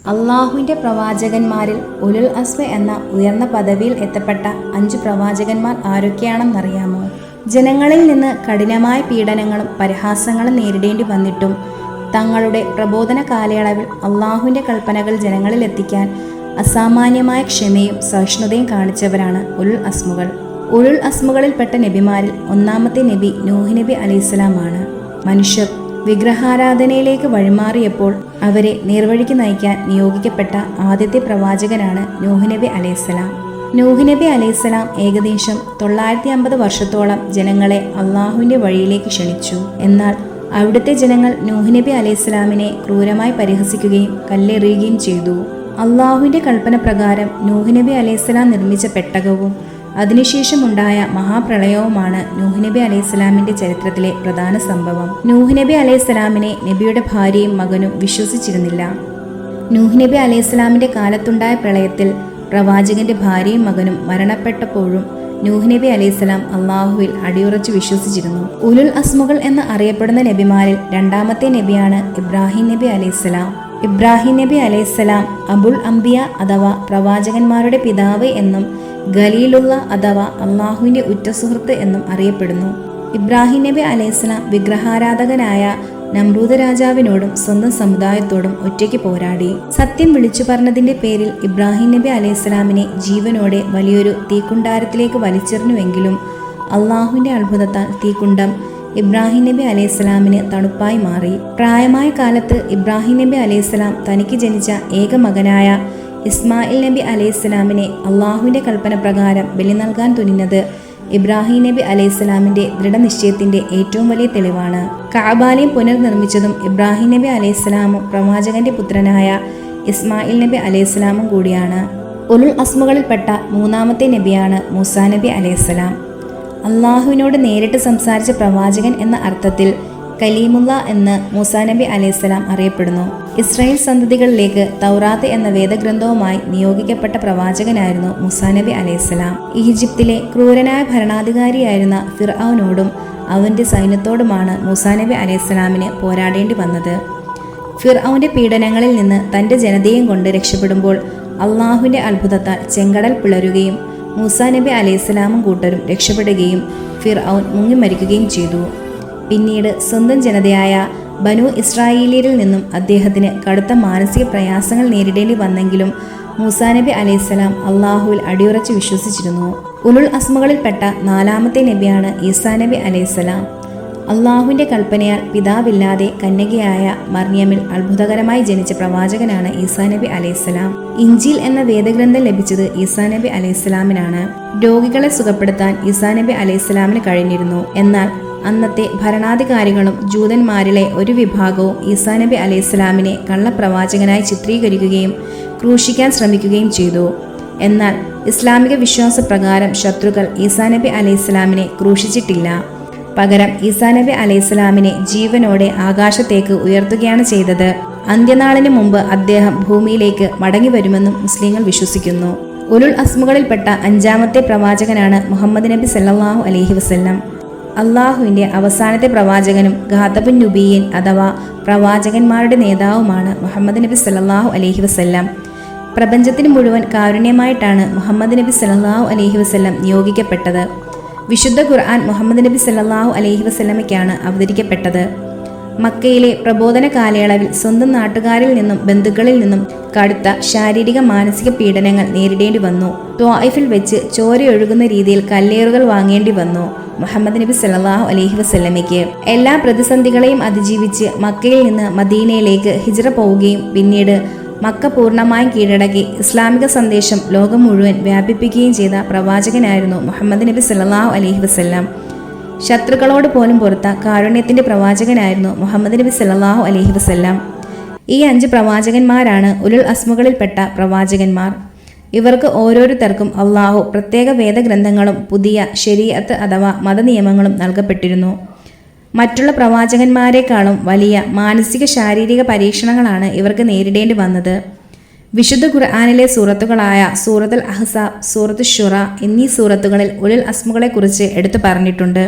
അള്ളാഹുവിൻ്റെ പ്രവാചകന്മാരിൽ ഉലുൽ അസ്മ എന്ന ഉയർന്ന പദവിയിൽ എത്തപ്പെട്ട 5 പ്രവാചകന്മാർ ആരൊക്കെയാണെന്നറിയാമോ? ജനങ്ങളിൽ നിന്ന് കഠിനമായ പീഡനങ്ങളും പരിഹാസങ്ങളും നേരിടേണ്ടി വന്നിട്ടും തങ്ങളുടെ പ്രബോധന കാലയളവിൽ അള്ളാഹുവിൻ്റെ കൽപ്പനകൾ ജനങ്ങളിൽ എത്തിക്കാൻ അസാമാന്യമായ ക്ഷമയും സഹിഷ്ണുതയും കാണിച്ചവരാണ് ഉലുൽ അസ്മുകൾ. ഉലുൽ അസ്മുകളിൽപ്പെട്ട നബിമാരിൽ ഒന്നാമത്തെ നബി നൂഹ് നബി അലൈഹിസ്സലാമാണ്. മനുഷ്യർ വിഗ്രഹാരാധനയിലേക്ക് വഴിമാറിയപ്പോൾ അവരെ നേർവഴിക്ക് നയിക്കാൻ നിയോഗിക്കപ്പെട്ട ആദ്യത്തെ പ്രവാചകനാണ് നൂഹ് നബി അലൈഹിസ്സലാം. നൂഹ് നബി അലൈഹിസ്സലാം ഏകദേശം 950 വർഷത്തോളം ജനങ്ങളെ അള്ളാഹുവിൻ്റെ വഴിയിലേക്ക് ക്ഷണിച്ചു. എന്നാൽ അവിടുത്തെ ജനങ്ങൾ നൂഹ് നബി അലൈഹിസ്സലാമിനെ ക്രൂരമായി പരിഹസിക്കുകയും കല്ലെറിയുകയും ചെയ്തു. അള്ളാഹുവിൻ്റെ കൽപ്പന പ്രകാരം നൂഹ് നബി അലൈഹിസ്സലാം നിർമ്മിച്ച പെട്ടകവും അതിനുശേഷമുണ്ടായ മഹാപ്രളയവുമാണ് നൂഹ് നബി അലൈഹിസ്സലാമിന്റെ ചരിത്രത്തിലെ പ്രധാന സംഭവം. നൂഹ് നബി അലൈഹിസ്സലാമിനെ നബിയുടെ ഭാര്യയും മകനും വിശ്വസിച്ചിരുന്നില്ല. നൂഹ് നബി അലൈഹിസ്സലാമിന്റെ കാലത്തുണ്ടായ പ്രളയത്തിൽ പ്രവാചകന്റെ ഭാര്യയും മകനും മരണപ്പെട്ടപ്പോഴും നൂഹ് നബി അലൈഹിസ്സലാം അള്ളാഹുവിൽ അടിയുറച്ചു വിശ്വസിച്ചിരുന്നു. ഉലുൽ അസ്മുകൾ എന്ന് അറിയപ്പെടുന്ന നബിമാരിൽ രണ്ടാമത്തെ നബിയാണ് ഇബ്രാഹിം നബി അലൈഹിസ്സലാം. ഇബ്രാഹിം നബി അലൈഹിസ്സലാം അബുൽ അംബിയ അഥവാ പ്രവാചകന്മാരുടെ പിതാവ് എന്നും ഖലീലുള്ള അഥവാ അള്ളാഹുവിൻ്റെ ഉറ്റ സുഹൃത്ത് എന്നും അറിയപ്പെടുന്നു. ഇബ്രാഹിം നബി അലൈഹിസ്സലാം വിഗ്രഹാരാധകനായ നമ്രൂദ് രാജാവിനോടും സ്വന്തം സമുദായത്തോടും ഒറ്റയ്ക്ക് പോരാടി. സത്യം വിളിച്ചു പറഞ്ഞതിന്റെ പേരിൽ ഇബ്രാഹിം നബി അലൈഹിസ്സലാമിനെ ജീവനോടെ വലിയൊരു തീക്കുണ്ടാരത്തിലേക്ക് വലിച്ചെറിഞ്ഞുവെങ്കിലും അള്ളാഹുവിൻ്റെ അത്ഭുതത്താൽ തീക്കുണ്ടം ഇബ്രാഹിം നബി അലൈഹിസ്സലാമിന് തണുപ്പായി മാറി. പ്രായമായ കാലത്ത് ഇബ്രാഹിം നബി അലൈഹിസ്സലാം തനിക്ക് ജനിച്ച ഏക മകനായ ഇസ്മായിൽ നബി അലൈഹിസ്സലാമിനെ അള്ളാഹുവിൻ്റെ കൽപ്പന പ്രകാരം ബലി നൽകാൻ തുനിഞ്ഞത് ഇബ്രാഹിം നബി അലൈഹിസ്സലാമിൻ്റെ ദൃഢനിശ്ചയത്തിൻ്റെ ഏറ്റവും വലിയ തെളിവാണ്. കഅബാലയം പുനർനിർമ്മിച്ചതും ഇബ്രാഹിം നബി അലൈഹിസ്സലാമും പ്രവാചകന്റെ പുത്രനായ ഇസ്മായിൽ നബി അലൈഹിസ്സലാമും കൂടിയാണ്. ഉലുൽ അസ്മുകളിൽപ്പെട്ട മൂന്നാമത്തെ നബിയാണ് മൂസാ നബി അലൈഹിസ്സലാം. അള്ളാഹുവിനോട് നേരിട്ട് സംസാരിച്ച പ്രവാചകൻ എന്ന അർത്ഥത്തിൽ കലീമുള്ള എന്ന് മൂസാ നബി അലൈഹിസ്സലാം അറിയപ്പെടുന്നു. ഇസ്രായേൽ സന്തതികളിലേക്ക് തൗറാത്ത് എന്ന വേദഗ്രന്ഥവുമായി നിയോഗിക്കപ്പെട്ട പ്രവാചകനായിരുന്നു മൂസാ നബി അലൈഹിസ്സലാം. ഈജിപ്തിലെ ക്രൂരനായ ഭരണാധികാരിയായിരുന്ന ഫിർഔനോടും അവന്റെ സൈന്യത്തോടുമാണ് മൂസാ നബി അലൈഹിസ്സലാമിന് പോരാടേണ്ടി വന്നത്. ഫിർഔന്റെ പീഡനങ്ങളിൽ നിന്ന് തന്റെ ജനതയും കൊണ്ട് രക്ഷപ്പെടുമ്പോൾ അള്ളാഹുവിന്റെ അത്ഭുതത്താൽ ചെങ്കടൽ പിളരുകയും മൂസാ നബി അലൈഹിസ്സലാമും കൂട്ടരും രക്ഷപ്പെടുകയും ഫിർഔൻ മുങ്ങിമരിക്കുകയും ചെയ്തു. പിന്നീട് സ്വന്തം ജനതയായ ബനു ഇസ്രായേലിയരിൽ നിന്നും അദ്ദേഹത്തിന് കടുത്ത മാനസിക പ്രയാസങ്ങൾ നേരിടേണ്ടി വന്നെങ്കിലും മൂസാ നബി അലൈഹിസ്സലാം അള്ളാഹുവിൽ അടിയുറച്ച് വിശ്വസിച്ചിരുന്നു. ഉലുൽ അസ്മുകളിൽപ്പെട്ട നാലാമത്തെ നബിയാണ് ഈസാ നബി അലൈഹിസ്സലാം. അള്ളാഹുവിൻ്റെ കൽപ്പനയാൽ പിതാവില്ലാതെ കന്യകയായ മർയമിൽ അത്ഭുതകരമായി ജനിച്ച പ്രവാചകനാണ് ഈസാ നബി അലൈഹിസ്സലാം. ഇഞ്ചീൽ എന്ന വേദഗ്രന്ഥം ലഭിച്ചത് ഈസാ നബി അലൈഹിസ്സലാമിനാണ്. രോഗികളെ സുഖപ്പെടുത്താൻ ഈസാ നബി അലൈഹിസ്സലാമിന് കഴിഞ്ഞിരുന്നു. എന്നാൽ അന്നത്തെ ഭരണാധികാരികളും ജൂതന്മാരിലെ ഒരു വിഭാഗവും ഈസാ നബി അലൈഹിസ്സലാമിനെ കള്ളപ്രവാചകനായി ചിത്രീകരിക്കുകയും ക്രൂശിക്കാൻ ശ്രമിക്കുകയും ചെയ്തു. എന്നാൽ ഇസ്ലാമിക വിശ്വാസപ്രകാരം ശത്രുക്കൾ ഈസാ നബി അലൈഹിസ്സലാമിനെ ക്രൂശിച്ചിട്ടില്ല. പകരം ഈസാ നബി അലൈഹിസ്സലാമിനെ ജീവനോടെ ആകാശത്തേക്ക് ഉയർത്തുകയാണ് ചെയ്തത്. അന്ത്യനാളിന് മുമ്പ് അദ്ദേഹം ഭൂമിയിലേക്ക് മടങ്ങി വരുമെന്നും മുസ്ലിങ്ങൾ വിശ്വസിക്കുന്നു. ഉലുൽ അസ്മുകളിൽപ്പെട്ട അഞ്ചാമത്തെ പ്രവാചകനാണ് മുഹമ്മദ് നബി സല്ലല്ലാഹു അലൈഹി വസല്ലം. അള്ളാഹുവിൻ്റെ അവസാനത്തെ പ്രവാചകനും ഖാതബുൻ നബിയീൻ അഥവാ പ്രവാചകന്മാരുടെ നേതാവുമാണ് മുഹമ്മദ് നബി സല്ലല്ലാഹു അലൈഹി വസല്ലം. പ്രപഞ്ചത്തിന് മുഴുവൻ കാരുണ്യമായിട്ടാണ് മുഹമ്മദ് നബി സല്ലല്ലാഹു അലൈഹി വസല്ലം നിയോഗിക്കപ്പെട്ടത്. വിശുദ്ധ ഖുർആൻ മുഹമ്മദ് നബി സല്ലല്ലാഹു അലൈഹി വസല്ലമയ്ക്കാണ് അവതരിക്കപ്പെട്ടത്. മക്കയിലെ പ്രബോധന കാലയളവിൽ സ്വന്തം നാട്ടുകാരിൽ നിന്നും ബന്ധുക്കളിൽ നിന്നും കടുത്ത ശാരീരിക മാനസിക പീഡനങ്ങൾ നേരിടേണ്ടി വന്നു. ത്വായിഫിൽ വെച്ച് ചോരയൊഴുകുന്ന രീതിയിൽ കല്ലേറുകൾ വാങ്ങേണ്ടി വന്നു മുഹമ്മദ് നബി സല്ലല്ലാഹു അലൈഹി വസല്ലമയ്ക്ക്. എല്ലാ പ്രതിസന്ധികളെയും അതിജീവിച്ച് മക്കയിൽ നിന്ന് മദീനയിലേക്ക് ഹിജ്റ പോവുകയും പിന്നീട് മക്ക പൂർണ്ണമായും കീഴടക്കി ഇസ്ലാമിക സന്ദേശം ലോകം മുഴുവൻ വ്യാപിപ്പിക്കുകയും ചെയ്ത പ്രവാചകനായിരുന്നു മുഹമ്മദ് നബി സല്ലല്ലാഹു അലൈഹി വസല്ലം. ശത്രുക്കളോട് പോലും പുറത്ത കാരുണ്യത്തിന്റെ പ്രവാചകനായിരുന്നു മുഹമ്മദ് നബി സല്ലല്ലാഹു അലൈഹി വസല്ലം. ഈ 5 പ്രവാചകന്മാരാണ് ഉലുൽ അസ്മുകളിൽപ്പെട്ട പ്രവാചകന്മാർ. ഇവർക്ക് ഓരോരുത്തർക്കും അള്ളാഹു പ്രത്യേക വേദഗ്രന്ഥങ്ങളും പുതിയ ശരീഅത്ത് അഥവാ മതനിയമങ്ങളും നൽകപ്പെട്ടിരുന്നു. മറ്റുള്ള പ്രവാചകന്മാരെക്കാളും വലിയ മാനസിക ശാരീരിക പരീക്ഷണങ്ങളാണ് ഇവർക്ക് നേരിടേണ്ടി വന്നത്. വിശുദ്ധ ഖുർആനിലെ സൂറത്തുകളായ സൂറത്തുൽ അഹ്സാബ്, സൂറത്തുൽ ശുറ എന്നീ സൂറത്തുകളിൽ ഉലുൽ അസ്മുകളെക്കുറിച്ച് എടുത്തു പറഞ്ഞിട്ടുണ്ട്.